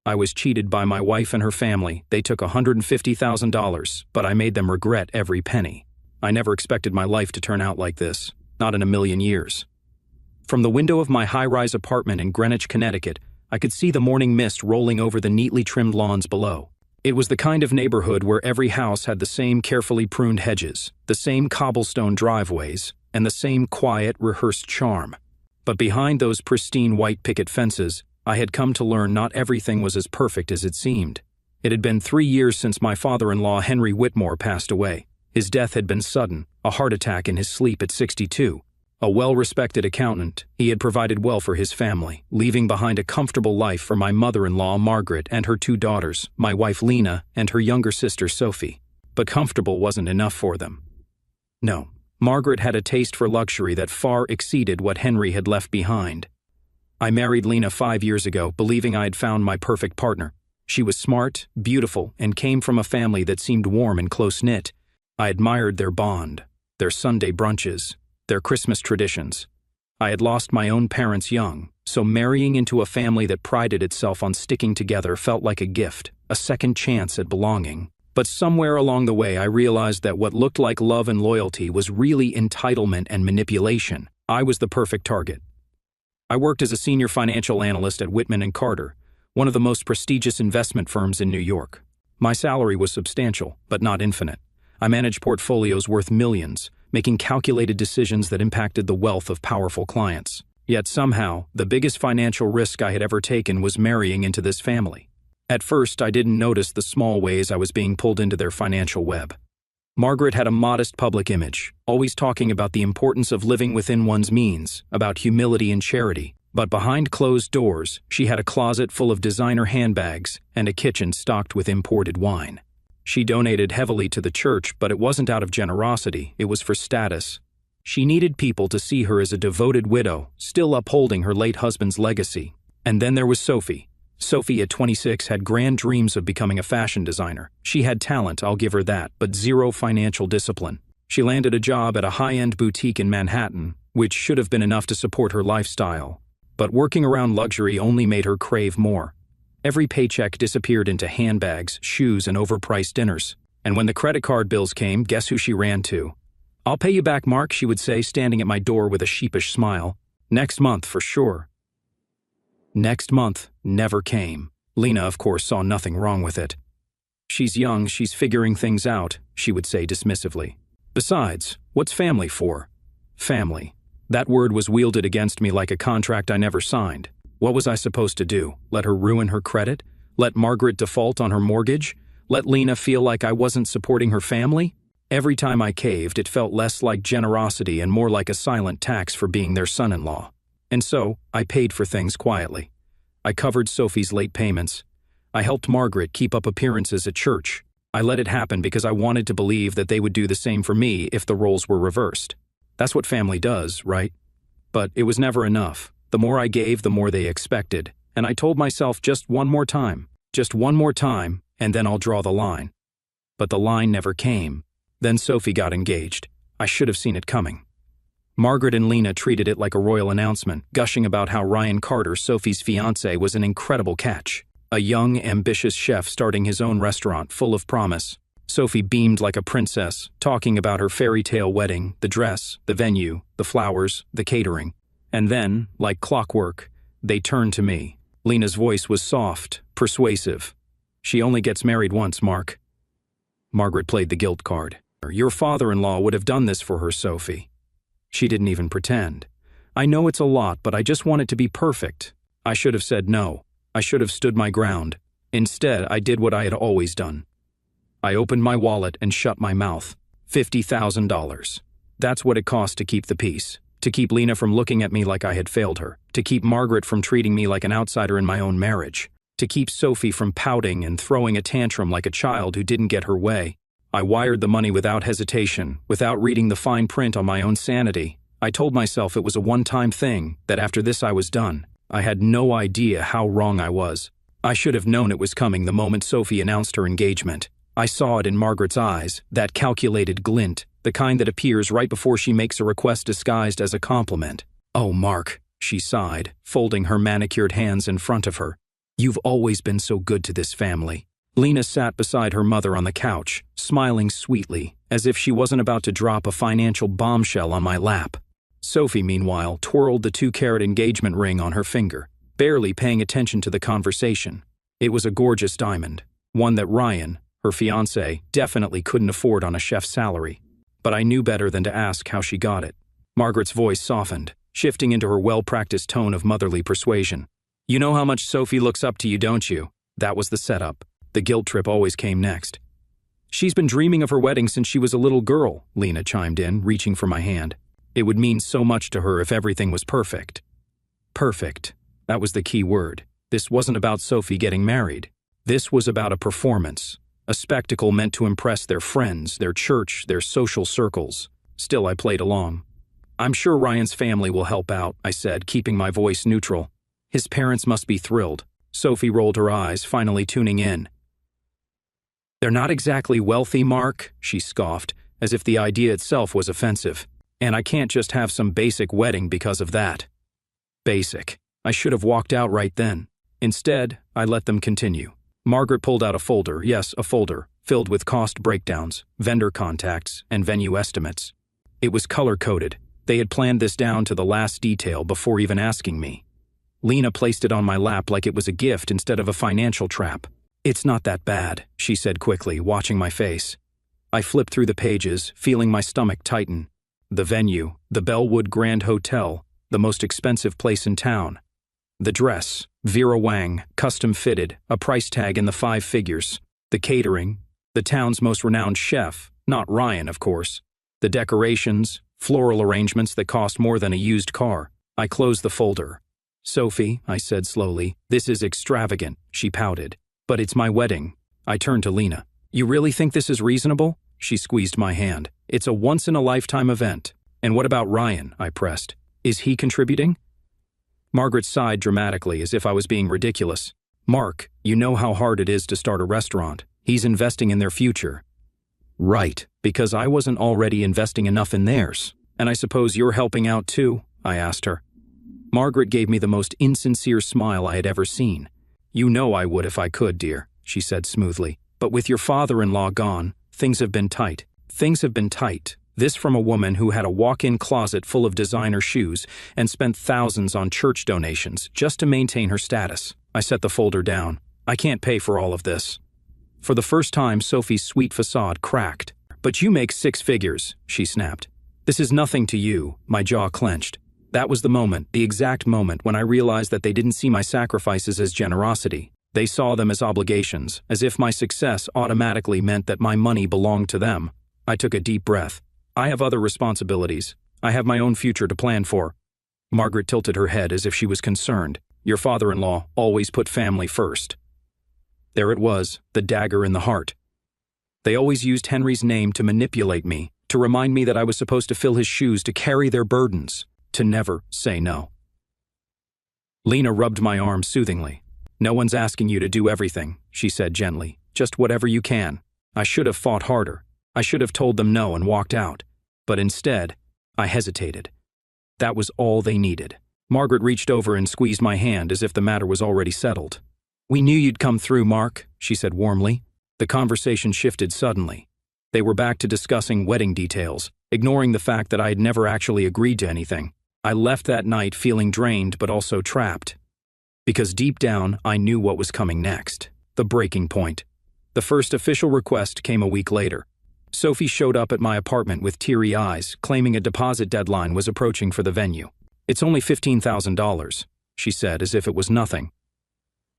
I was cheated by my wife and her family. They took $150,000, but I made them regret every penny. I never expected my life to turn out like this, not in a million years. From the window of my high-rise apartment in Greenwich, Connecticut, I could see the morning mist rolling over the neatly trimmed lawns below. It was the kind of neighborhood where every house had the same carefully pruned hedges, the same cobblestone driveways, and the same quiet, rehearsed charm. But behind those pristine white picket fences, I had come to learn not everything was as perfect as it seemed. It had been 3 years since my father-in-law Henry Whitmore passed away. His death had been sudden, a heart attack in his sleep at 62. A well-respected accountant, he had provided well for his family, leaving behind a comfortable life for my mother-in-law Margaret and her 2 daughters, my wife Lena and her younger sister Sophie. But comfortable wasn't enough for them. No, Margaret had a taste for luxury that far exceeded what Henry had left behind. I married Lena 5 years ago, believing I had found my perfect partner. She was smart, beautiful, and came from a family that seemed warm and close-knit. I admired their bond, their Sunday brunches, their Christmas traditions. I had lost my own parents young, so marrying into a family that prided itself on sticking together felt like a gift, a second chance at belonging. But somewhere along the way I realized that what looked like love and loyalty was really entitlement and manipulation. I was the perfect target. I worked as a senior financial analyst at Whitman & Carter, one of the most prestigious investment firms in New York. My salary was substantial, but not infinite. I managed portfolios worth millions, making calculated decisions that impacted the wealth of powerful clients. Yet somehow, the biggest financial risk I had ever taken was marrying into this family. At first, I didn't notice the small ways I was being pulled into their financial web. Margaret had a modest public image, always talking about the importance of living within one's means, about humility and charity. But behind closed doors, she had a closet full of designer handbags and a kitchen stocked with imported wine. She donated heavily to the church, but it wasn't out of generosity, it was for status. She needed people to see her as a devoted widow, still upholding her late husband's legacy. And then there was Sophie. Sophie, at 26, had grand dreams of becoming a fashion designer. She had talent, I'll give her that, but zero financial discipline. She landed a job at a high-end boutique in Manhattan, which should have been enough to support her lifestyle. But working around luxury only made her crave more. Every paycheck disappeared into handbags, shoes, and overpriced dinners. And when the credit card bills came, guess who she ran to? "I'll pay you back, Mark," she would say, standing at my door with a sheepish smile. "Next month, for sure." Next month never came. Lena, of course, saw nothing wrong with it. "She's young, she's figuring things out," she would say dismissively. "Besides, what's family for?" Family. That word was wielded against me like a contract I never signed. What was I supposed to do? Let her ruin her credit? Let Margaret default on her mortgage? Let Lena feel like I wasn't supporting her family? Every time I caved, it felt less like generosity and more like a silent tax for being their son-in-law. And so, I paid for things quietly. I covered Sophie's late payments. I helped Margaret keep up appearances at church. I let it happen because I wanted to believe that they would do the same for me if the roles were reversed. That's what family does, right? But it was never enough. The more I gave, the more they expected. And I told myself just one more time, and then I'll draw the line. But the line never came. Then Sophie got engaged. I should have seen it coming. Margaret and Lena treated it like a royal announcement, gushing about how Ryan Carter, Sophie's fiancé, was an incredible catch. A young, ambitious chef starting his own restaurant full of promise. Sophie beamed like a princess, talking about her fairy tale wedding, the dress, the venue, the flowers, the catering. And then, like clockwork, they turned to me. Lena's voice was soft, persuasive. "She only gets married once, Mark." Margaret played the guilt card. "Your father-in-law would have done this for her, Sophie." She didn't even pretend. "I know it's a lot, but I just want it to be perfect." I should have said no. I should have stood my ground. Instead, I did what I had always done. I opened my wallet and shut my mouth. $50,000. That's what it cost to keep the peace. To keep Lena from looking at me like I had failed her. To keep Margaret from treating me like an outsider in my own marriage. To keep Sophie from pouting and throwing a tantrum like a child who didn't get her way. I wired the money without hesitation, without reading the fine print on my own sanity. I told myself it was a one-time thing, that after this I was done. I had no idea how wrong I was. I should have known it was coming the moment Sophie announced her engagement. I saw it in Margaret's eyes, that calculated glint, the kind that appears right before she makes a request disguised as a compliment. "Oh, Mark," she sighed, folding her manicured hands in front of her. You've always been so good to this family." Lena sat beside her mother on the couch, smiling sweetly, as if she wasn't about to drop a financial bombshell on my lap. Sophie, meanwhile, twirled the 2-carat engagement ring on her finger, barely paying attention to the conversation. It was a gorgeous diamond, one that Ryan, her fiancé, definitely couldn't afford on a chef's salary. But I knew better than to ask how she got it. Margaret's voice softened, shifting into her well-practiced tone of motherly persuasion. "You know how much Sophie looks up to you, don't you?" That was the setup. The guilt trip always came next. "She's been dreaming of her wedding since she was a little girl," Lena chimed in, reaching for my hand. "It would mean so much to her if everything was perfect." Perfect. That was the key word. This wasn't about Sophie getting married. This was about a performance, a spectacle meant to impress their friends, their church, their social circles. Still, I played along. "I'm sure Ryan's family will help out," I said, keeping my voice neutral. "His parents must be thrilled." Sophie rolled her eyes, finally tuning in. "They're not exactly wealthy, Mark," she scoffed, as if the idea itself was offensive. "And I can't just have some basic wedding because of that." Basic. I should have walked out right then. Instead, I let them continue. Margaret pulled out a folder, yes, a folder, filled with cost breakdowns, vendor contacts, and venue estimates. It was color-coded. They had planned this down to the last detail before even asking me. Lena placed it on my lap like it was a gift instead of a financial trap. "It's not that bad," she said quickly, watching my face. I flipped through the pages, feeling my stomach tighten. The venue, the Bellwood Grand Hotel, the most expensive place in town. The dress, Vera Wang, custom-fitted, a price tag in the 5 figures. The catering, the town's most renowned chef, not Ryan, of course. The decorations, floral arrangements that cost more than a used car. I closed the folder. "Sophie," I said slowly, "this is extravagant," she pouted. "But it's my wedding." I turned to Lena. "You really think this is reasonable?" She squeezed my hand. "It's a once-in-a-lifetime event." "And what about Ryan?" I pressed. "Is he contributing?" Margaret sighed dramatically as if I was being ridiculous. "Mark, you know how hard it is to start a restaurant. He's investing in their future." "Right, because I wasn't already investing enough in theirs. And I suppose you're helping out too?" I asked her. Margaret gave me the most insincere smile I had ever seen. "You know I would if I could, dear," she said smoothly. "But with your father-in-law gone, things have been tight." Things have been tight. This from a woman who had a walk-in closet full of designer shoes and spent thousands on church donations just to maintain her status. I set the folder down. "I can't pay for all of this." For the first time, Sophie's sweet facade cracked. "But you make 6 figures, she snapped. "This is nothing to you." My jaw clenched. That was the moment, the exact moment, when I realized that they didn't see my sacrifices as generosity. They saw them as obligations, as if my success automatically meant that my money belonged to them. I took a deep breath. "I have other responsibilities. I have my own future to plan for." Margaret tilted her head as if she was concerned. "Your father-in-law always put family first." There it was, the dagger in the heart. They always used Henry's name to manipulate me, to remind me that I was supposed to fill his shoes, to carry their burdens, to never say no. Lena rubbed my arm soothingly. "No one's asking you to do everything," she said gently. "Just whatever you can." I should have fought harder. I should have told them no and walked out. But instead, I hesitated. That was all they needed. Margaret reached over and squeezed my hand as if the matter was already settled. "We knew you'd come through, Mark," she said warmly. The conversation shifted suddenly. They were back to discussing wedding details, ignoring the fact that I had never actually agreed to anything. I left that night feeling drained but also trapped. Because deep down, I knew what was coming next. The breaking point. The first official request came a week later. Sophie showed up at my apartment with teary eyes, claiming a deposit deadline was approaching for the venue. "It's only $15,000, she said as if it was nothing.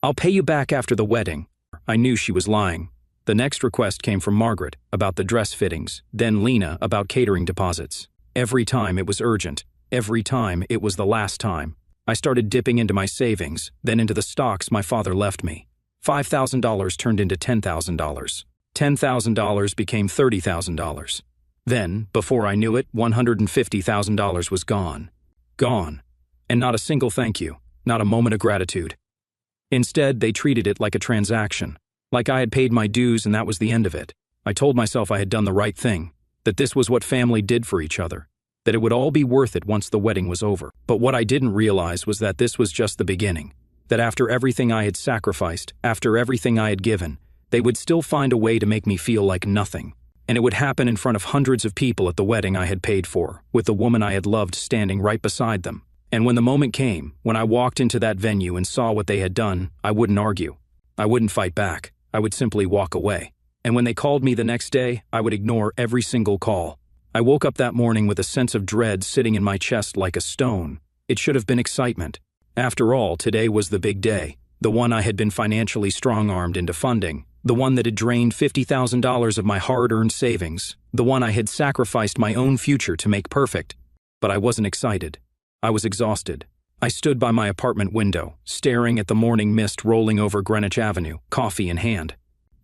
"I'll pay you back after the wedding." I knew she was lying. The next request came from Margaret, about the dress fittings, then Lena about catering deposits. Every time it was urgent. Every time it was the last time. I started dipping into my savings, then into the stocks my father left me. $5,000 turned into $10,000. $10,000 became $30,000. Then, before I knew it, $150,000 was gone. Gone. And not a single thank you, not a moment of gratitude. Instead, they treated it like a transaction, like I had paid my dues and that was the end of it. I told myself I had done the right thing, that this was what family did for each other, that it would all be worth it once the wedding was over. But what I didn't realize was that this was just the beginning. That after everything I had sacrificed, after everything I had given, they would still find a way to make me feel like nothing. And it would happen in front of hundreds of people at the wedding I had paid for, with the woman I had loved standing right beside them. And when the moment came, when I walked into that venue and saw what they had done, I wouldn't argue. I wouldn't fight back. I would simply walk away. And when they called me the next day, I would ignore every single call. I woke up that morning with a sense of dread sitting in my chest like a stone. It should have been excitement. After all, today was the big day, the one I had been financially strong-armed into funding, the one that had drained $50,000 of my hard-earned savings, the one I had sacrificed my own future to make perfect. But I wasn't excited. I was exhausted. I stood by my apartment window, staring at the morning mist rolling over Greenwich Avenue, coffee in hand.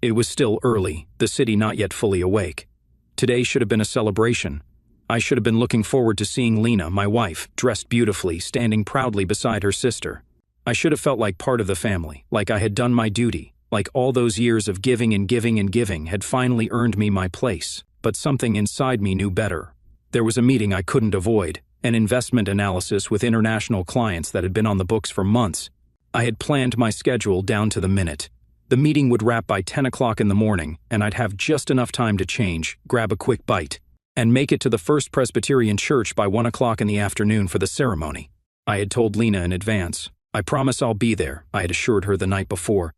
It was still early, the city not yet fully awake. Today should have been a celebration. I should have been looking forward to seeing Lena, my wife, dressed beautifully, standing proudly beside her sister. I should have felt like part of the family, like I had done my duty, like all those years of giving and giving and giving had finally earned me my place. But something inside me knew better. There was a meeting I couldn't avoid, an investment analysis with international clients that had been on the books for months. I had planned my schedule down to the minute. The meeting would wrap by 10 o'clock in the morning, and I'd have just enough time to change, grab a quick bite, and make it to the First Presbyterian Church by 1 o'clock in the afternoon for the ceremony. I had told Lena in advance. I promise I'll be there, I had assured her the night before.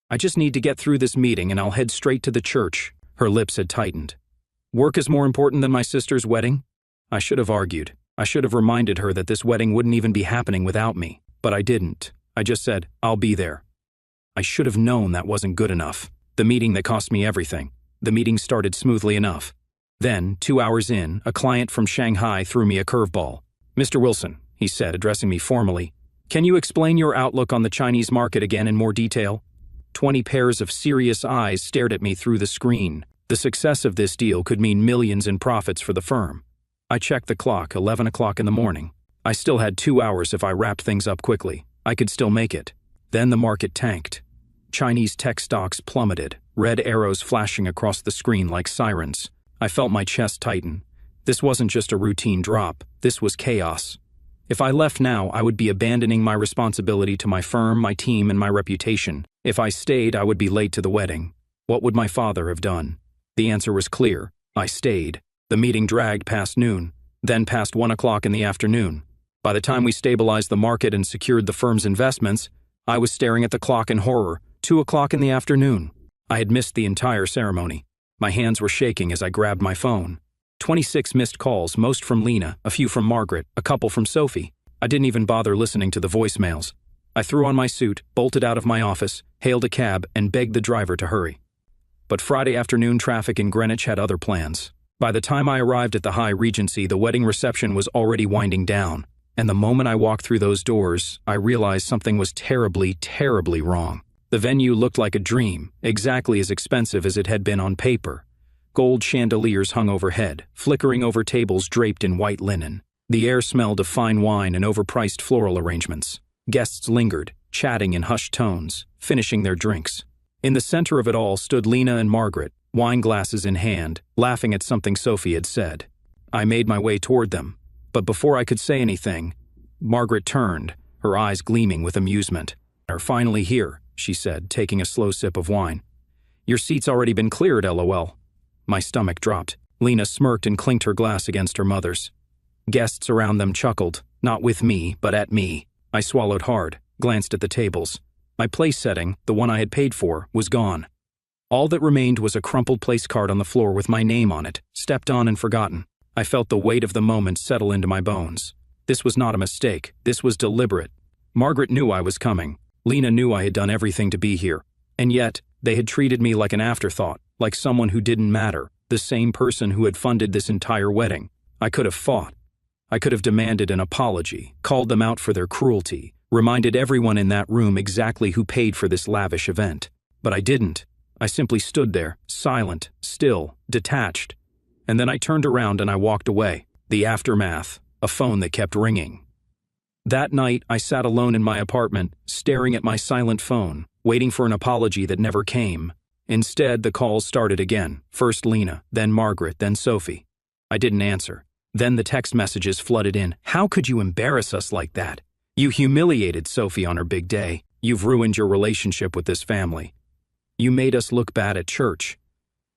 I just need to get through this meeting and I'll head straight to the church. Her lips had tightened. Work is more important than my sister's wedding? I should have argued. I should have reminded her that this wedding wouldn't even be happening without me. But I didn't. I just said, I'll be there. I should have known that wasn't good enough. The meeting that cost me everything. The meeting started smoothly enough. Then, 2 hours in, a client from Shanghai threw me a curveball. Mr. Wilson, he said, addressing me formally, can you explain your outlook on the Chinese market again in more detail? 20 pairs of serious eyes stared at me through the screen. The success of this deal could mean millions in profits for the firm. I checked the clock, 11 o'clock in the morning. I still had 2 hours if I wrapped things up quickly. I could still make it. Then the market tanked. Chinese tech stocks plummeted, red arrows flashing across the screen like sirens. I felt my chest tighten. This wasn't just a routine drop. This was chaos. If I left now, I would be abandoning my responsibility to my firm, my team, and my reputation. If I stayed, I would be late to the wedding. What would my father have done? The answer was clear. I stayed. The meeting dragged past noon, then past 1 o'clock in the afternoon. By the time we stabilized the market and secured the firm's investments, I was staring at the clock in horror. 2 o'clock in the afternoon. I had missed the entire ceremony. My hands were shaking as I grabbed my phone. 26 missed calls, most from Lena, a few from Margaret, a couple from Sophie. I didn't even bother listening to the voicemails. I threw on my suit, bolted out of my office, hailed a cab, and begged the driver to hurry. But Friday afternoon traffic in Greenwich had other plans. By the time I arrived at the High Regency, the wedding reception was already winding down. And the moment I walked through those doors, I realized something was terribly, terribly wrong. The venue looked like a dream, exactly as expensive as it had been on paper. Gold chandeliers hung overhead, flickering over tables draped in white linen. The air smelled of fine wine and overpriced floral arrangements. Guests lingered, chatting in hushed tones, finishing their drinks. In the center of it all stood Lena and Margaret, wine glasses in hand, laughing at something Sophie had said. I made my way toward them, but before I could say anything, Margaret turned, her eyes gleaming with amusement. "Are finally here," she said, taking a slow sip of wine. "Your seat's already been cleared, LOL." My stomach dropped. Lena smirked and clinked her glass against her mother's. Guests around them chuckled, not with me, but at me. I swallowed hard, glanced at the tables. My place setting, the one I had paid for, was gone. All that remained was a crumpled place card on the floor with my name on it, stepped on and forgotten. I felt the weight of the moment settle into my bones. This was not a mistake. This was deliberate. Margaret knew I was coming. Lena knew I had done everything to be here. And yet, they had treated me like an afterthought, like someone who didn't matter, the same person who had funded this entire wedding. I could have fought. I could have demanded an apology, called them out for their cruelty, reminded everyone in that room exactly who paid for this lavish event. But I didn't. I simply stood there, silent, still, detached. And then I turned around and I walked away. The aftermath, a phone that kept ringing. That night, I sat alone in my apartment, staring at my silent phone, waiting for an apology that never came. Instead, the calls started again. First Lena, then Margaret, then Sophie. I didn't answer. Then the text messages flooded in. "How could you embarrass us like that? You humiliated Sophie on her big day. You've ruined your relationship with this family. You made us look bad at church."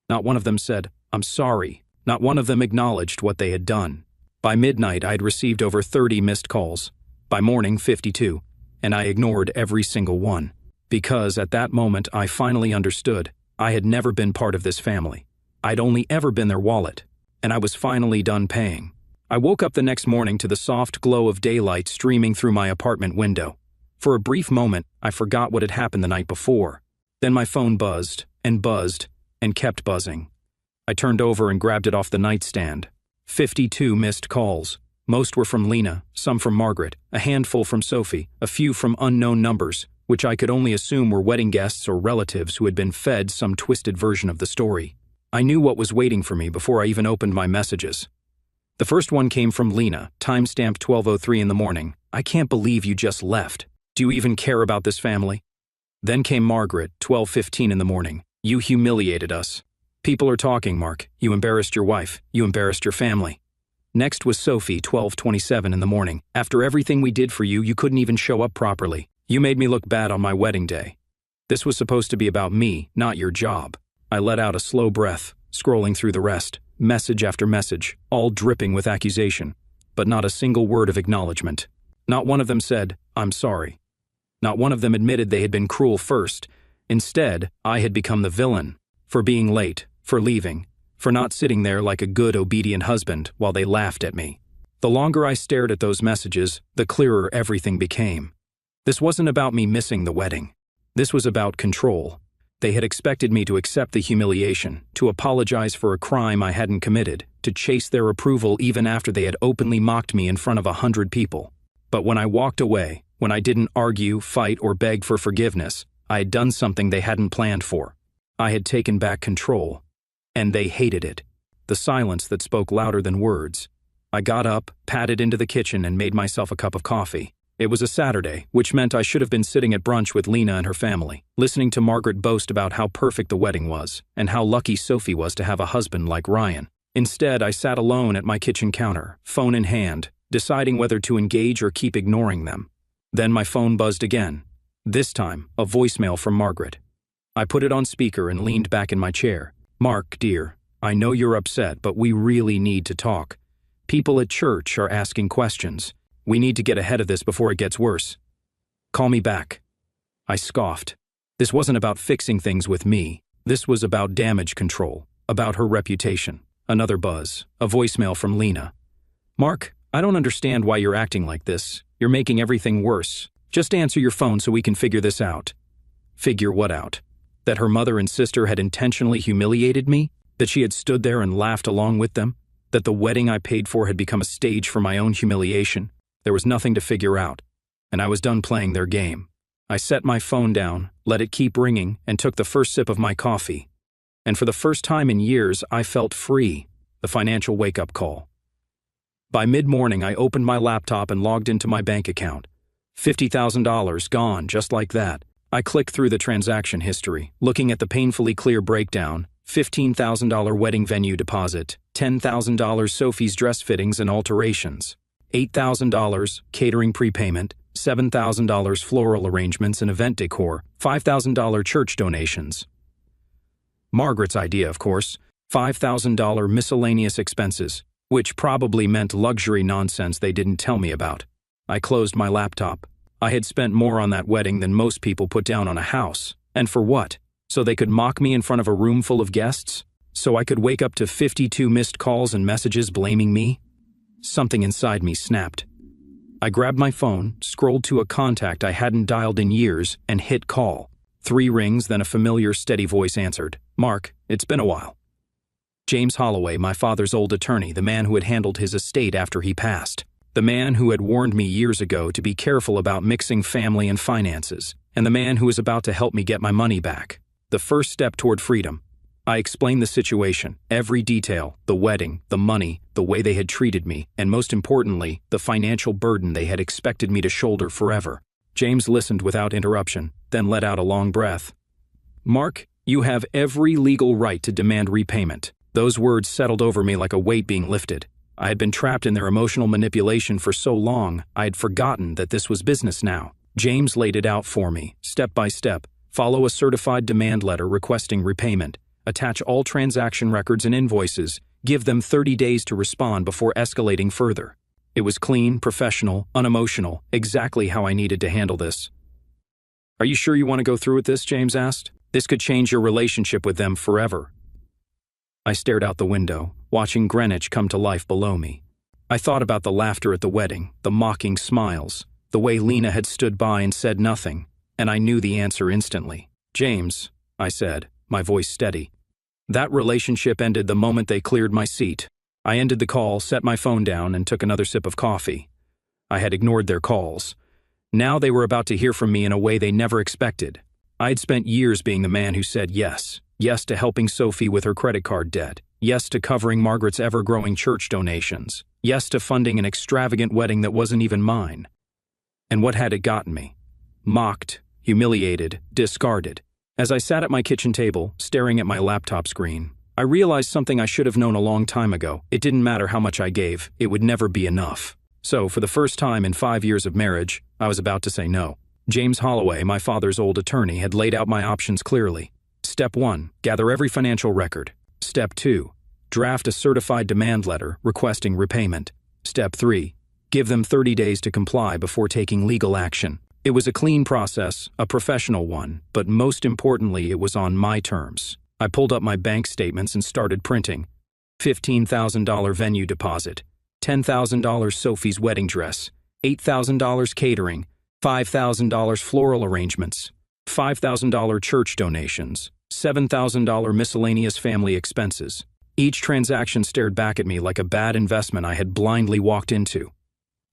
Not one of them said, "I'm sorry." Not one of them acknowledged what they had done. By midnight, I'd received over 30 missed calls. By morning, 52, and I ignored every single one. Because at that moment, I finally understood. I had never been part of this family. I'd only ever been their wallet, and I was finally done paying. I woke up the next morning to the soft glow of daylight streaming through my apartment window. For a brief moment, I forgot what had happened the night before. Then my phone buzzed, and kept buzzing. I turned over and grabbed it off the nightstand. 52 missed calls. Most were from Lena, some from Margaret, a handful from Sophie, a few from unknown numbers, which I could only assume were wedding guests or relatives who had been fed some twisted version of the story. I knew what was waiting for me before I even opened my messages. The first one came from Lena, timestamped 12:03 in the morning. "I can't believe you just left. Do you even care about this family?" Then came Margaret, 12:15 in the morning. "You humiliated us. People are talking, Mark. You embarrassed your wife. You embarrassed your family." Next was Sophie, 12:27 in the morning. "After everything we did for you, you couldn't even show up properly. You made me look bad on my wedding day. This was supposed to be about me, not your job." I let out a slow breath, scrolling through the rest, message after message, all dripping with accusation, but not a single word of acknowledgement. Not one of them said, "I'm sorry." Not one of them admitted they had been cruel first. Instead, I had become the villain. For being late, for leaving, for not sitting there like a good, obedient husband while they laughed at me. The longer I stared at those messages, the clearer everything became. This wasn't about me missing the wedding. This was about control. They had expected me to accept the humiliation, to apologize for a crime I hadn't committed, to chase their approval even after they had openly mocked me in front of 100 people. But when I walked away, when I didn't argue, fight, or beg for forgiveness, I had done something they hadn't planned for. I had taken back control. And they hated it. The silence that spoke louder than words. I got up, padded into the kitchen, and made myself a cup of coffee. It was a Saturday, which meant I should have been sitting at brunch with Lena and her family, listening to Margaret boast about how perfect the wedding was, and how lucky Sophie was to have a husband like Ryan. Instead, I sat alone at my kitchen counter, phone in hand, deciding whether to engage or keep ignoring them. Then my phone buzzed again. This time, a voicemail from Margaret. I put it on speaker and leaned back in my chair. "Mark, dear, I know you're upset, but we really need to talk. People at church are asking questions. We need to get ahead of this before it gets worse. Call me back." I scoffed. This wasn't about fixing things with me. This was about damage control, about her reputation. Another buzz, a voicemail from Lena. "Mark, I don't understand why you're acting like this. You're making everything worse. Just answer your phone so we can figure this out." Figure what out? That her mother and sister had intentionally humiliated me? That she had stood there and laughed along with them? That the wedding I paid for had become a stage for my own humiliation? There was nothing to figure out, and I was done playing their game. I set my phone down, let it keep ringing, and took the first sip of my coffee. And for the first time in years, I felt free, the financial wake-up call. By mid-morning, I opened my laptop and logged into my bank account. $50,000 gone, just like that. I clicked through the transaction history, looking at the painfully clear breakdown: $15,000 wedding venue deposit, $10,000 Sophie's dress fittings and alterations, $8,000 catering prepayment, $7,000 floral arrangements and event decor, $5,000 church donations. Margaret's idea, of course, $5,000 miscellaneous expenses, which probably meant luxury nonsense they didn't tell me about. I closed my laptop. I had spent more on that wedding than most people put down on a house. And for what? So they could mock me in front of a room full of guests? So I could wake up to 52 missed calls and messages blaming me? Something inside me snapped. I grabbed my phone, scrolled to a contact I hadn't dialed in years, and hit call. 3 rings, then a familiar, steady voice answered. "Mark, it's been a while." James Holloway, my father's old attorney, the man who had handled his estate after he passed. The man who had warned me years ago to be careful about mixing family and finances, and the man who was about to help me get my money back. The first step toward freedom. I explained the situation, every detail, the wedding, the money, the way they had treated me, and most importantly, the financial burden they had expected me to shoulder forever. James listened without interruption, then let out a long breath. "Mark, you have every legal right to demand repayment." Those words settled over me like a weight being lifted. I had been trapped in their emotional manipulation for so long, I had forgotten that this was business now. James laid it out for me, step by step. Follow a certified demand letter requesting repayment. Attach all transaction records and invoices. Give them 30 days to respond before escalating further. It was clean, professional, unemotional, exactly how I needed to handle this. "Are you sure you want to go through with this?" James asked. "This could change your relationship with them forever." I stared out the window, watching Greenwich come to life below me. I thought about the laughter at the wedding, the mocking smiles, the way Lena had stood by and said nothing, and I knew the answer instantly. "James," I said, my voice steady. "That relationship ended the moment they cleared my seat." I ended the call, set my phone down, and took another sip of coffee. I had ignored their calls. Now they were about to hear from me in a way they never expected. I had spent years being the man who said yes. Yes to helping Sophie with her credit card debt. Yes to covering Margaret's ever-growing church donations. Yes to funding an extravagant wedding that wasn't even mine. And what had it gotten me? Mocked, humiliated, discarded. As I sat at my kitchen table, staring at my laptop screen, I realized something I should have known a long time ago. It didn't matter how much I gave, it would never be enough. So, for the first time in 5 years of marriage, I was about to say no. James Holloway, my father's old attorney, had laid out my options clearly. Step 1, gather every financial record. Step 2, draft a certified demand letter requesting repayment. Step 3, give them 30 days to comply before taking legal action. It was a clean process, a professional one, but most importantly, it was on my terms. I pulled up my bank statements and started printing. $15,000 venue deposit, $10,000 Sophie's wedding dress, $8,000 catering, $5,000 floral arrangements, $5,000 church donations, $7,000 miscellaneous family expenses. Each transaction stared back at me like a bad investment I had blindly walked into.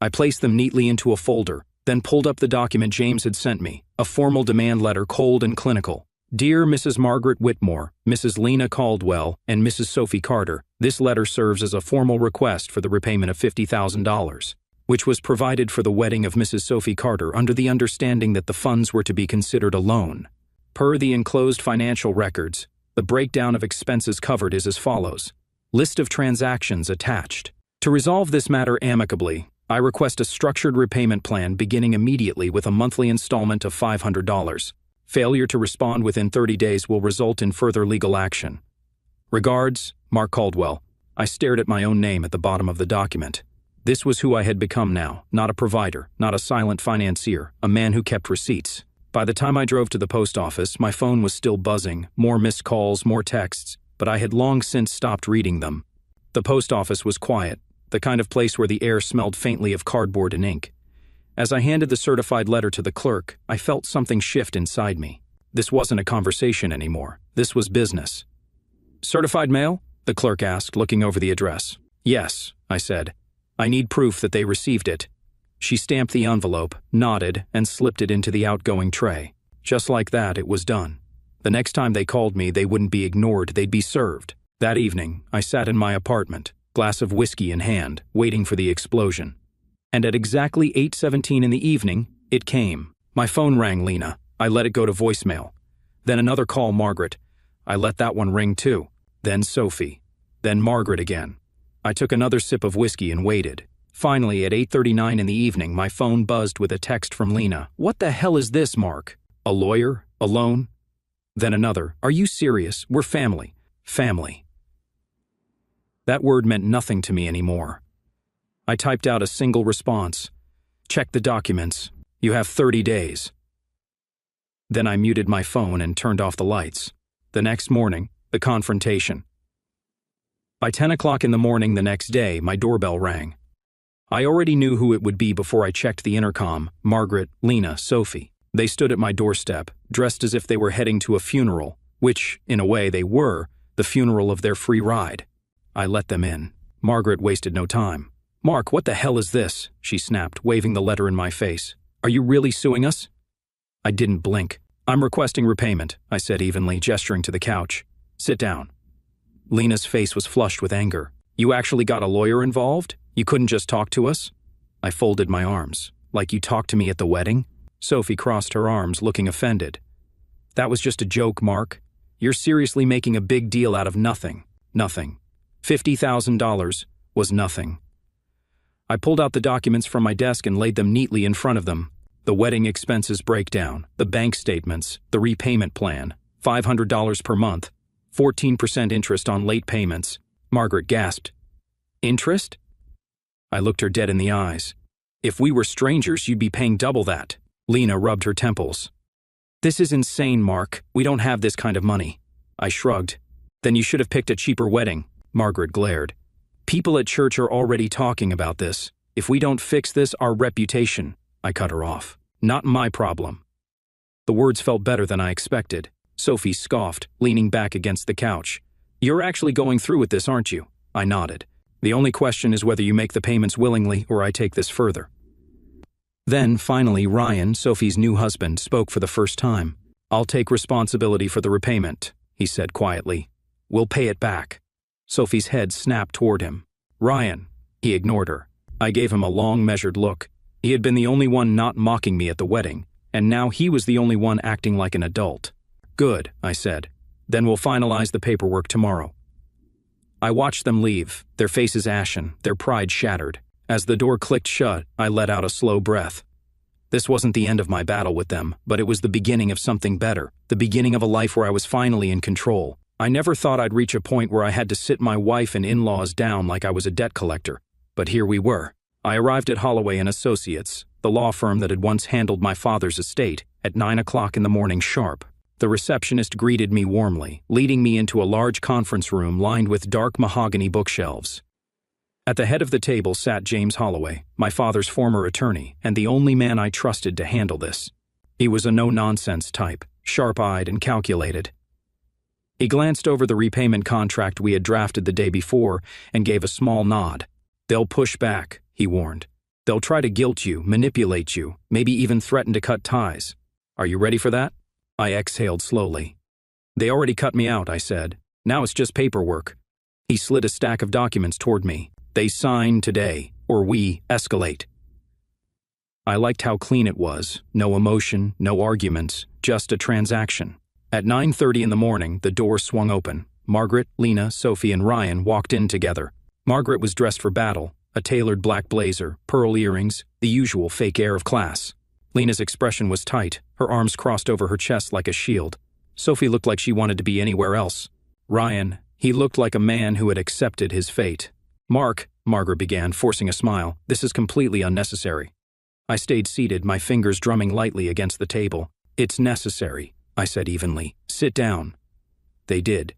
I placed them neatly into a folder, then pulled up the document James had sent me, a formal demand letter, cold and clinical. "Dear Mrs. Margaret Whitmore, Mrs. Lena Caldwell, and Mrs. Sophie Carter, this letter serves as a formal request for the repayment of $50,000, which was provided for the wedding of Mrs. Sophie Carter under the understanding that the funds were to be considered a loan. Per the enclosed financial records, the breakdown of expenses covered is as follows. List of transactions attached. To resolve this matter amicably, I request a structured repayment plan beginning immediately with a monthly installment of $500. Failure to respond within 30 days will result in further legal action. Regards, Mark Caldwell." I stared at my own name at the bottom of the document. This was who I had become now, not a provider, not a silent financier, a man who kept receipts. By the time I drove to the post office, my phone was still buzzing, more missed calls, more texts, but I had long since stopped reading them. The post office was quiet, the kind of place where the air smelled faintly of cardboard and ink. As I handed the certified letter to the clerk, I felt something shift inside me. This wasn't a conversation anymore. This was business. "Certified mail?" the clerk asked, looking over the address. "Yes," I said. "I need proof that they received it." She stamped the envelope, nodded, and slipped it into the outgoing tray. Just like that, it was done. The next time they called me, they wouldn't be ignored, they'd be served. That evening, I sat in my apartment, glass of whiskey in hand, waiting for the explosion. And at exactly 8:17 in the evening, it came. My phone rang Lena. I let it go to voicemail. Then another call, Margaret. I let that one ring too. Then Sophie. Then Margaret again. I took another sip of whiskey and waited. Finally, at 8:39 in the evening, my phone buzzed with a text from Lena. "What the hell is this, Mark? A lawyer? Alone?" Then another. "Are you serious? We're family." Family. That word meant nothing to me anymore. I typed out a single response. "Check the documents. You have 30 days. Then I muted my phone and turned off the lights. The next morning, the confrontation. By 10 o'clock in the morning the next day, my doorbell rang. I already knew who it would be before I checked the intercom. Margaret, Lena, Sophie. They stood at my doorstep, dressed as if they were heading to a funeral, which, in a way, they were, the funeral of their free ride. I let them in. Margaret wasted no time. "Mark, what the hell is this?" she snapped, waving the letter in my face. "Are you really suing us?" I didn't blink. "I'm requesting repayment," I said evenly, gesturing to the couch. "Sit down." Lena's face was flushed with anger. "You actually got a lawyer involved? You couldn't just talk to us?" I folded my arms. "Like you talked to me at the wedding?" Sophie crossed her arms, looking offended. "That was just a joke, Mark. You're seriously making a big deal out of nothing. Nothing. $50,000 was nothing." I pulled out the documents from my desk and laid them neatly in front of them. The wedding expenses breakdown, the bank statements, the repayment plan, $500 per month, 14% interest on late payments. Margaret gasped. Interest? I looked her dead in the eyes. If we were strangers, you'd be paying double that. Lena rubbed her temples. This is insane, Mark. We don't have this kind of money. I shrugged. Then you should have picked a cheaper wedding. Margaret glared. People at church are already talking about this. If we don't fix this, our reputation. I cut her off. Not my problem. The words felt better than I expected. Sophie scoffed, leaning back against the couch. You're actually going through with this, aren't you? I nodded. The only question is whether you make the payments willingly or I take this further. Then, finally, Ryan, Sophie's new husband, spoke for the first time. I'll take responsibility for the repayment, he said quietly. We'll pay it back. Sophie's head snapped toward him. Ryan. He ignored her. I gave him a long, measured look. He had been the only one not mocking me at the wedding, and now he was the only one acting like an adult. Good, I said. Then we'll finalize the paperwork tomorrow. I watched them leave, their faces ashen, their pride shattered. As the door clicked shut, I let out a slow breath. This wasn't the end of my battle with them, but it was the beginning of something better, the beginning of a life where I was finally in control. I never thought I'd reach a point where I had to sit my wife and in-laws down like I was a debt collector. But here we were. I arrived at Holloway & Associates, the law firm that had once handled my father's estate, at 9 o'clock in the morning sharp. The receptionist greeted me warmly, leading me into a large conference room lined with dark mahogany bookshelves. At the head of the table sat James Holloway, my father's former attorney, and the only man I trusted to handle this. He was a no-nonsense type, sharp-eyed and calculated. He glanced over the repayment contract we had drafted the day before and gave a small nod. They'll push back, he warned. They'll try to guilt you, manipulate you, maybe even threaten to cut ties. Are you ready for that? I exhaled slowly. They already cut me out, I said. Now it's just paperwork. He slid a stack of documents toward me. They sign today, or we escalate. I liked how clean it was. No emotion, no arguments, just a transaction. At 9:30 in the morning, the door swung open. Margaret, Lena, Sophie, and Ryan walked in together. Margaret was dressed for battle, a tailored black blazer, pearl earrings, the usual fake air of class. Lena's expression was tight, her arms crossed over her chest like a shield. Sophie looked like she wanted to be anywhere else. Ryan, he looked like a man who had accepted his fate. Mark, Margaret began, forcing a smile, this is completely unnecessary. I stayed seated, my fingers drumming lightly against the table. It's necessary, I said evenly. Sit down. They did.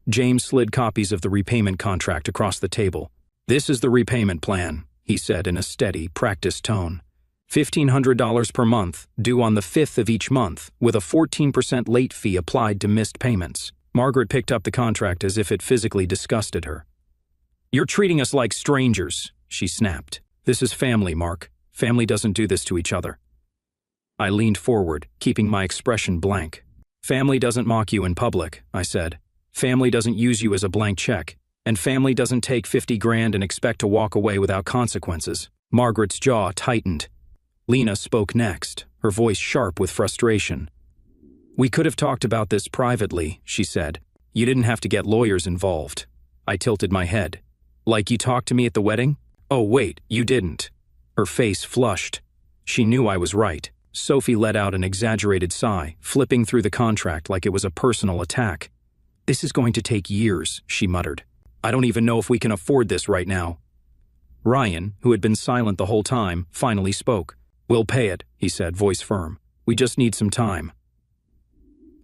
James slid copies of the repayment contract across the table. This is the repayment plan, he said in a steady, practiced tone. $1,500 per month, due on the 5th of each month, with a 14% late fee applied to missed payments. Margaret picked up the contract as if it physically disgusted her. You're treating us like strangers, she snapped. This is family, Mark. Family doesn't do this to each other. I leaned forward, keeping my expression blank. Family doesn't mock you in public, I said. Family doesn't use you as a blank check. And family doesn't take 50 grand and expect to walk away without consequences. Margaret's jaw tightened. Lena spoke next, her voice sharp with frustration. We could have talked about this privately, she said. You didn't have to get lawyers involved. I tilted my head. Like you talked to me at the wedding? Oh, wait, you didn't. Her face flushed. She knew I was right. Sophie let out an exaggerated sigh, flipping through the contract like it was a personal attack. This is going to take years, she muttered. I don't even know if we can afford this right now. Ryan, who had been silent the whole time, finally spoke. We'll pay it, he said, voice firm. We just need some time.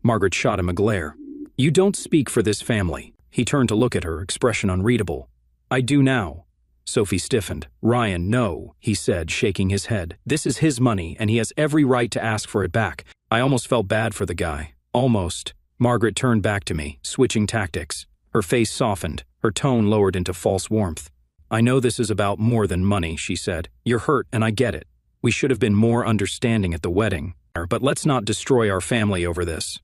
Margaret shot him a glare. You don't speak for this family. He turned to look at her, expression unreadable. I do now. Sophie stiffened. Ryan, no, he said, shaking his head. This is his money, and he has every right to ask for it back. I almost felt bad for the guy. Almost. Margaret turned back to me, switching tactics. Her face softened, her tone lowered into false warmth. I know this is about more than money, she said. You're hurt, and I get it. We should have been more understanding at the wedding. But let's not destroy our family over this.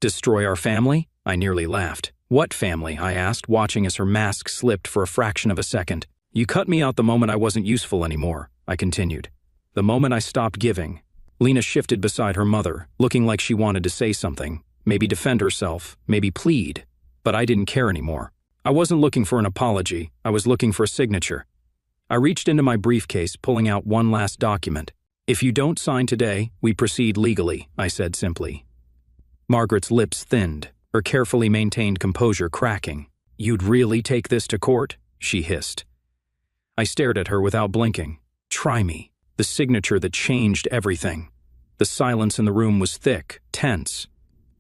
Destroy our family? I nearly laughed. What family? I asked, watching as her mask slipped for a fraction of a second. You cut me out the moment I wasn't useful anymore, I continued. The moment I stopped giving. Lena shifted beside her mother, looking like she wanted to say something, maybe defend herself, maybe plead. But I didn't care anymore. I wasn't looking for an apology, I was looking for a signature. I reached into my briefcase, pulling out one last document. If you don't sign today, we proceed legally, I said simply. Margaret's lips thinned, her carefully maintained composure cracking. You'd really take this to court? She hissed. I stared at her without blinking. Try me. The signature that changed everything. The silence in the room was thick, tense.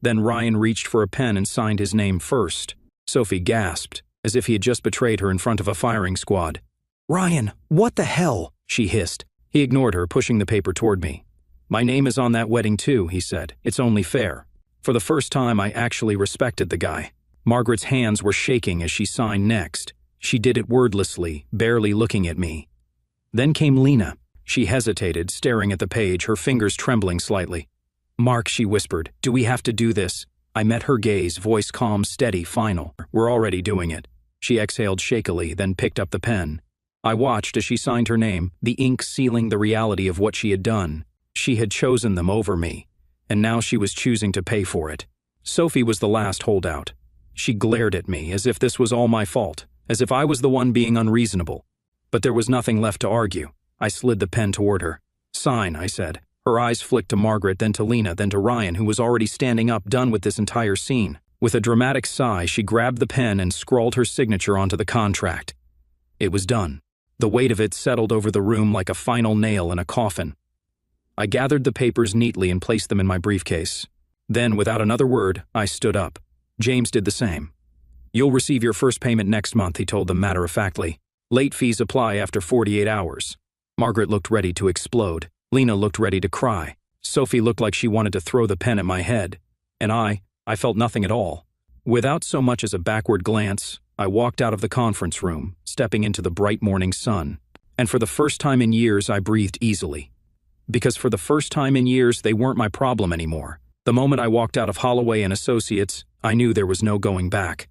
Then Ryan reached for a pen and signed his name first. Sophie gasped, as if he had just betrayed her in front of a firing squad. Ryan, what the hell? She hissed. He ignored her, pushing the paper toward me. My name is on that wedding too, he said. It's only fair. For the first time, I actually respected the guy. Margaret's hands were shaking as she signed next. She did it wordlessly, barely looking at me. Then came Lena. She hesitated, staring at the page, her fingers trembling slightly. Mark, she whispered, do we have to do this? I met her gaze, voice calm, steady, final. We're already doing it. She exhaled shakily, then picked up the pen. I watched as she signed her name, the ink sealing the reality of what she had done. She had chosen them over me, and now she was choosing to pay for it. Sophie was the last holdout. She glared at me as if this was all my fault, as if I was the one being unreasonable. But there was nothing left to argue. I slid the pen toward her. Sign, I said. Her eyes flicked to Margaret, then to Lena, then to Ryan, who was already standing up, done with this entire scene. With a dramatic sigh, she grabbed the pen and scrawled her signature onto the contract. It was done. The weight of it settled over the room like a final nail in a coffin. I gathered the papers neatly and placed them in my briefcase. Then, without another word, I stood up. James did the same. You'll receive your first payment next month, he told them matter-of-factly. Late fees apply after 48 hours. Margaret looked ready to explode. Lena looked ready to cry. Sophie looked like she wanted to throw the pen at my head. And I felt nothing at all. Without so much as a backward glance, I walked out of the conference room, stepping into the bright morning sun. And for the first time in years, I breathed easily. Because for the first time in years, they weren't my problem anymore. The moment I walked out of Holloway and Associates, I knew there was no going back.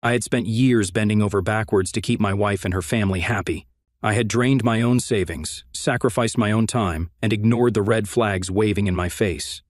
I had spent years bending over backwards to keep my wife and her family happy. I had drained my own savings, sacrificed my own time, and ignored the red flags waving in my face.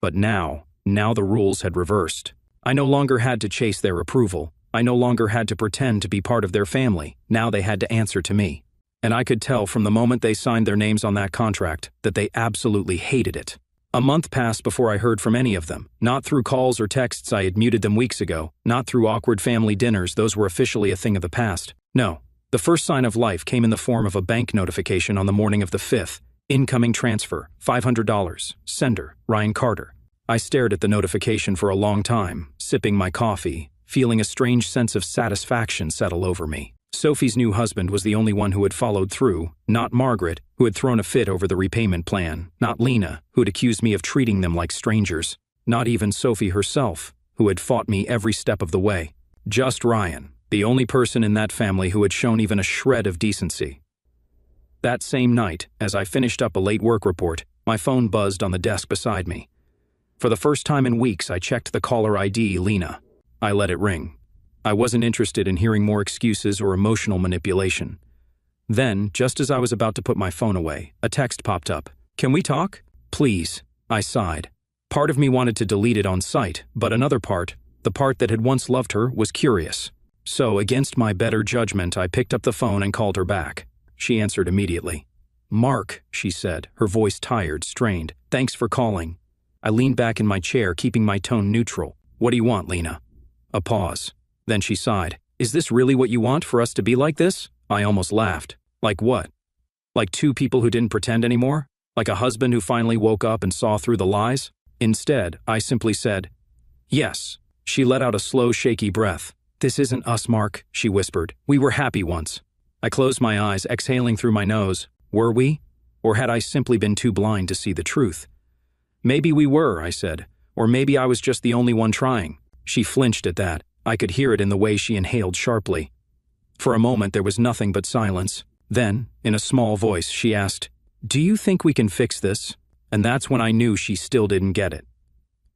But now the rules had reversed. I no longer had to chase their approval. I no longer had to pretend to be part of their family. Now they had to answer to me. And I could tell from the moment they signed their names on that contract that they absolutely hated it. A month passed before I heard from any of them. Not through calls or texts, I had muted them weeks ago. Not through awkward family dinners, those were officially a thing of the past. No. The first sign of life came in the form of a bank notification on the morning of the 5th. Incoming transfer, $500. Sender, Ryan Carter. I stared at the notification for a long time, sipping my coffee, feeling a strange sense of satisfaction settle over me. Sophie's new husband was the only one who had followed through, not Margaret, who had thrown a fit over the repayment plan, not Lena, who had accused me of treating them like strangers, not even Sophie herself, who had fought me every step of the way. Just Ryan, the only person in that family who had shown even a shred of decency. That same night, as I finished up a late work report, my phone buzzed on the desk beside me. For the first time in weeks, I checked the caller ID, Lena. I let it ring. I wasn't interested in hearing more excuses or emotional manipulation. Then, just as I was about to put my phone away, a text popped up. Can we talk? Please. I sighed. Part of me wanted to delete it on sight, but another part, the part that had once loved her, was curious. So, against my better judgment, I picked up the phone and called her back. She answered immediately. Mark, she said, her voice tired, strained. Thanks for calling. I leaned back in my chair, keeping my tone neutral. What do you want, Lena? A pause. Then she sighed. Is this really what you want, for us to be like this? I almost laughed. Like what? Like two people who didn't pretend anymore? Like a husband who finally woke up and saw through the lies? Instead, I simply said, yes. She let out a slow, shaky breath. This isn't us, Mark, she whispered. We were happy once. I closed my eyes, exhaling through my nose. Were we? Or had I simply been too blind to see the truth? Maybe we were, I said. Or maybe I was just the only one trying. She flinched at that. I could hear it in the way she inhaled sharply. For a moment, there was nothing but silence. Then, in a small voice, she asked, Do you think we can fix this? And that's when I knew she still didn't get it.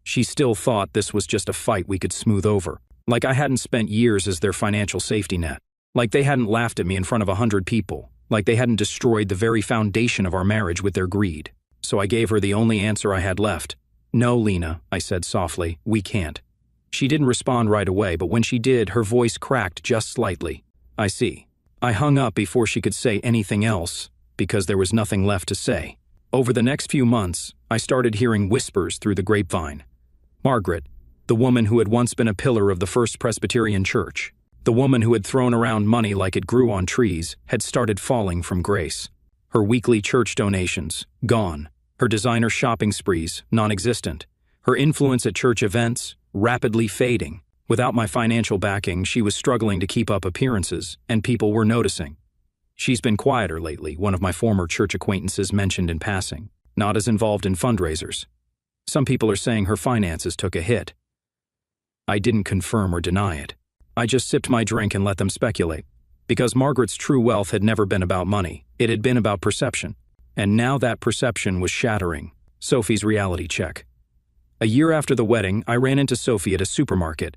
She still thought this was just a fight we could smooth over. Like I hadn't spent years as their financial safety net. Like they hadn't laughed at me in front of 100 people. Like they hadn't destroyed the very foundation of our marriage with their greed. So I gave her the only answer I had left. No, Lena, I said softly, we can't. She didn't respond right away, but when she did, her voice cracked just slightly. I see. I hung up before she could say anything else, because there was nothing left to say. Over the next few months, I started hearing whispers through the grapevine. Margaret, the woman who had once been a pillar of the First Presbyterian Church, the woman who had thrown around money like it grew on trees, had started falling from grace. Her weekly church donations, gone. Her designer shopping sprees, non-existent. Her influence at church events, rapidly fading. Without my financial backing, she was struggling to keep up appearances, and people were noticing. She's been quieter lately, one of my former church acquaintances mentioned in passing, not as involved in fundraisers. Some people are saying her finances took a hit. I didn't confirm or deny it. I just sipped my drink and let them speculate. Because Margaret's true wealth had never been about money, it had been about perception. And now that perception was shattering. Sophie's reality check. A year after the wedding, I ran into Sophie at a supermarket.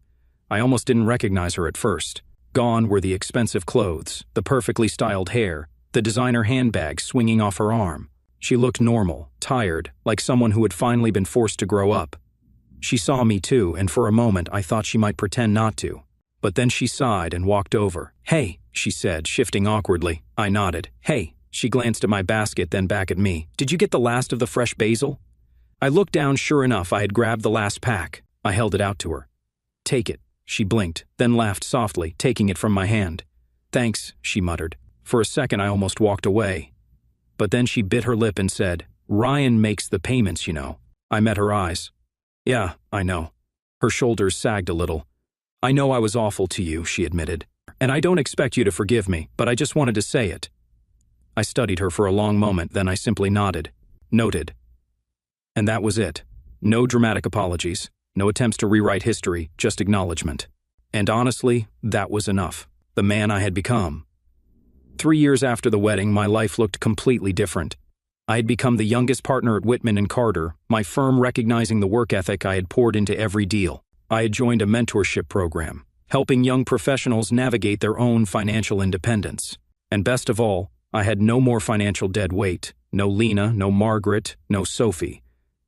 I almost didn't recognize her at first. Gone were the expensive clothes, the perfectly styled hair, the designer handbag swinging off her arm. She looked normal, tired, like someone who had finally been forced to grow up. She saw me too, and for a moment I thought she might pretend not to. But then she sighed and walked over. "Hey," she said, shifting awkwardly. I nodded. "Hey." She glanced at my basket, then back at me. "Did you get the last of the fresh basil?" I looked down. Sure enough, I had grabbed the last pack. I held it out to her. "Take it." She blinked, then laughed softly, taking it from my hand. "Thanks," she muttered. For a second I almost walked away. But then she bit her lip and said, "Ryan makes the payments, you know." I met her eyes. "Yeah, I know." Her shoulders sagged a little. "I know I was awful to you," she admitted. "And I don't expect you to forgive me, but I just wanted to say it." I studied her for a long moment, then I simply nodded. Noted. And that was it. No dramatic apologies, no attempts to rewrite history, just acknowledgement. And honestly, that was enough. The man I had become. 3 years after the wedding, my life looked completely different. I had become the youngest partner at Whitman and Carter, my firm recognizing the work ethic I had poured into every deal. I had joined a mentorship program, helping young professionals navigate their own financial independence. And best of all, I had no more financial dead weight. No Lena, no Margaret, no Sophie.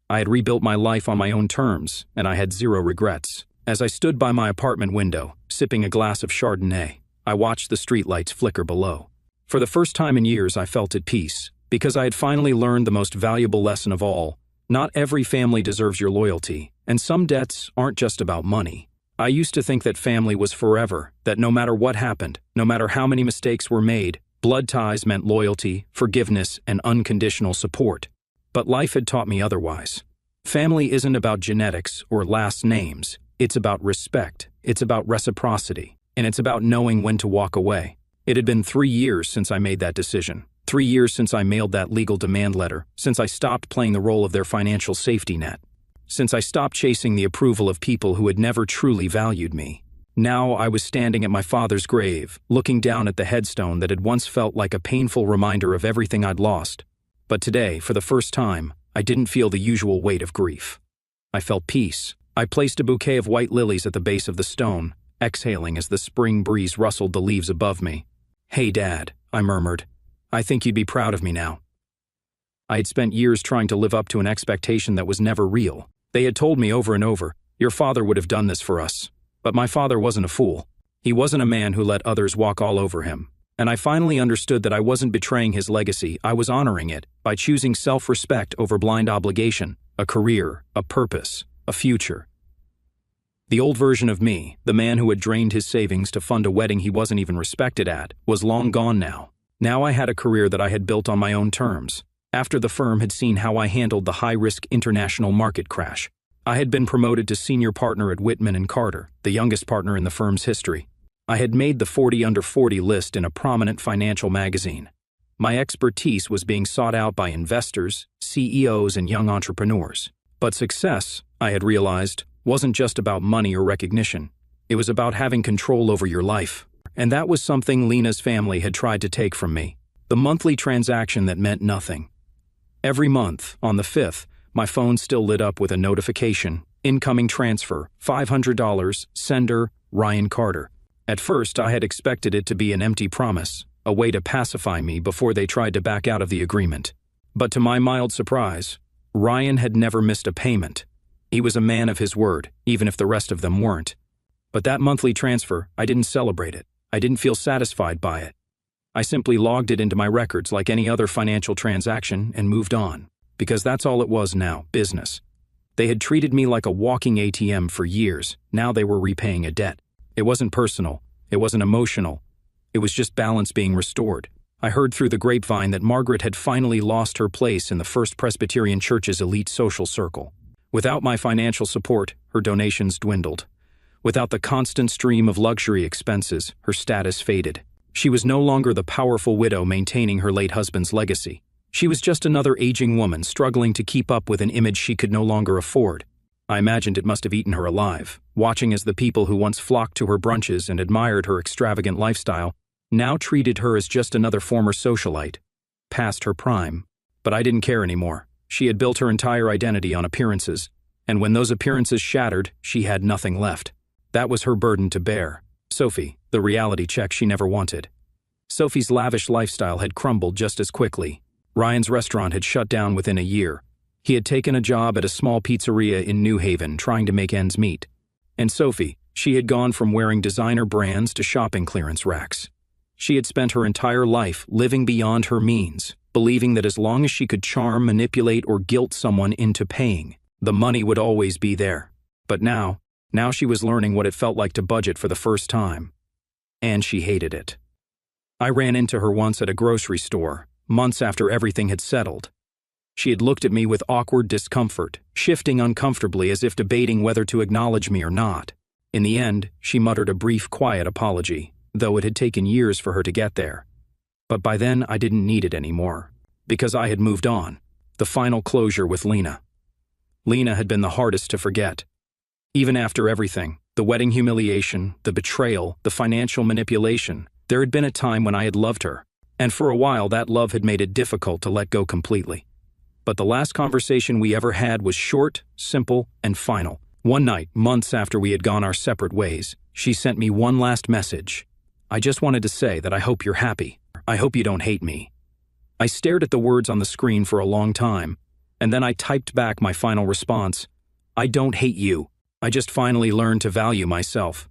I had rebuilt my life on my own terms, and I had zero regrets. As I stood by my apartment window, sipping a glass of Chardonnay, I watched the streetlights flicker below. For the first time in years, I felt at peace, because I had finally learned the most valuable lesson of all. Not every family deserves your loyalty, and some debts aren't just about money. I used to think that family was forever, that no matter what happened, no matter how many mistakes were made, blood ties meant loyalty, forgiveness, and unconditional support. But life had taught me otherwise. Family isn't about genetics or last names. It's about respect, it's about reciprocity, and it's about knowing when to walk away. It had been 3 years since I made that decision. 3 years since I mailed that legal demand letter, since I stopped playing the role of their financial safety net, since I stopped chasing the approval of people who had never truly valued me. Now I was standing at my father's grave, looking down at the headstone that had once felt like a painful reminder of everything I'd lost. But today, for the first time, I didn't feel the usual weight of grief. I felt peace. I placed a bouquet of white lilies at the base of the stone, exhaling as the spring breeze rustled the leaves above me. "Hey, Dad," I murmured. "I think you'd be proud of me now." I had spent years trying to live up to an expectation that was never real. They had told me over and over, "Your father would have done this for us." But my father wasn't a fool. He wasn't a man who let others walk all over him. And I finally understood that I wasn't betraying his legacy, I was honoring it by choosing self-respect over blind obligation, a career, a purpose, a future. The old version of me, the man who had drained his savings to fund a wedding he wasn't even respected at, was long gone now. Now I had a career that I had built on my own terms, after the firm had seen how I handled the high-risk international market crash. I had been promoted to senior partner at Whitman and Carter, the youngest partner in the firm's history. I had made the 40 under 40 list in a prominent financial magazine. My expertise was being sought out by investors, CEOs, and young entrepreneurs. But success, I had realized, wasn't just about money or recognition. It was about having control over your life. And that was something Lena's family had tried to take from me. The monthly transaction that meant nothing. Every month, on the 5th, my phone still lit up with a notification. Incoming transfer, $500, sender, Ryan Carter. At first, I had expected it to be an empty promise, a way to pacify me before they tried to back out of the agreement. But to my mild surprise, Ryan had never missed a payment. He was a man of his word, even if the rest of them weren't. But that monthly transfer, I didn't celebrate it. I didn't feel satisfied by it. I simply logged it into my records like any other financial transaction and moved on. because that's all it was now, business. They had treated me like a walking ATM for years. Now they were repaying a debt. It wasn't personal. It wasn't emotional. It was just balance being restored. I heard through the grapevine that Margaret had finally lost her place in the First Presbyterian Church's elite social circle. Without my financial support, her donations dwindled. Without the constant stream of luxury expenses, her status faded. She was no longer the powerful widow maintaining her late husband's legacy. She was just another aging woman struggling to keep up with an image she could no longer afford. I imagined it must have eaten her alive, watching as the people who once flocked to her brunches and admired her extravagant lifestyle now treated her as just another former socialite, past her prime. But I didn't care anymore. She had built her entire identity on appearances, and when those appearances shattered, she had nothing left. That was her burden to bear. Sophie, the reality check she never wanted. Sophie's lavish lifestyle had crumbled just as quickly. Ryan's restaurant had shut down within a year. He had taken a job at a small pizzeria in New Haven, trying to make ends meet. And Sophie, she had gone from wearing designer brands to shopping clearance racks. She had spent her entire life living beyond her means, believing that as long as she could charm, manipulate, or guilt someone into paying, the money would always be there. But now she was learning what it felt like to budget for the first time. And she hated it. I ran into her once at a grocery store, months after everything had settled. She had looked at me with awkward discomfort, shifting uncomfortably as if debating whether to acknowledge me or not. In the end, she muttered a brief, quiet apology, though it had taken years for her to get there. But by then, I didn't need it anymore, because I had moved on. The final closure with Lena. Lena had been the hardest to forget. Even after everything, the wedding humiliation, the betrayal, the financial manipulation, there had been a time when I had loved her, and for a while that love had made it difficult to let go completely. But the last conversation we ever had was short, simple, and final. One night, months after we had gone our separate ways, she sent me one last message. I just wanted to say that I hope you're happy. I hope you don't hate me. I stared at the words on the screen for a long time, and then I typed back my final response. I don't hate you. I just finally learned to value myself.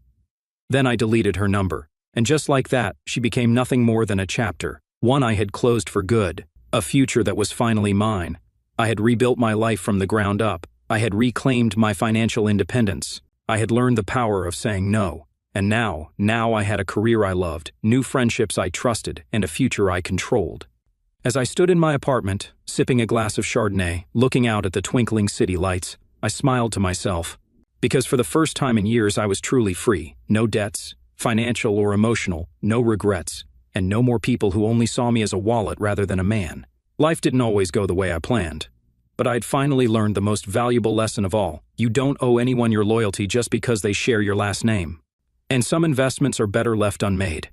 Then I deleted her number, and just like that, she became nothing more than a chapter, one I had closed for good, a future that was finally mine. I had rebuilt my life from the ground up. I had reclaimed my financial independence. I had learned the power of saying no. And now I had a career I loved, new friendships I trusted, and a future I controlled. As I stood in my apartment, sipping a glass of Chardonnay, looking out at the twinkling city lights, I smiled to myself. Because for the first time in years I was truly free. No debts, financial or emotional, no regrets, and no more people who only saw me as a wallet rather than a man. Life didn't always go the way I planned. But I'd finally learned the most valuable lesson of all. You don't owe anyone your loyalty just because they share your last name. And some investments are better left unmade.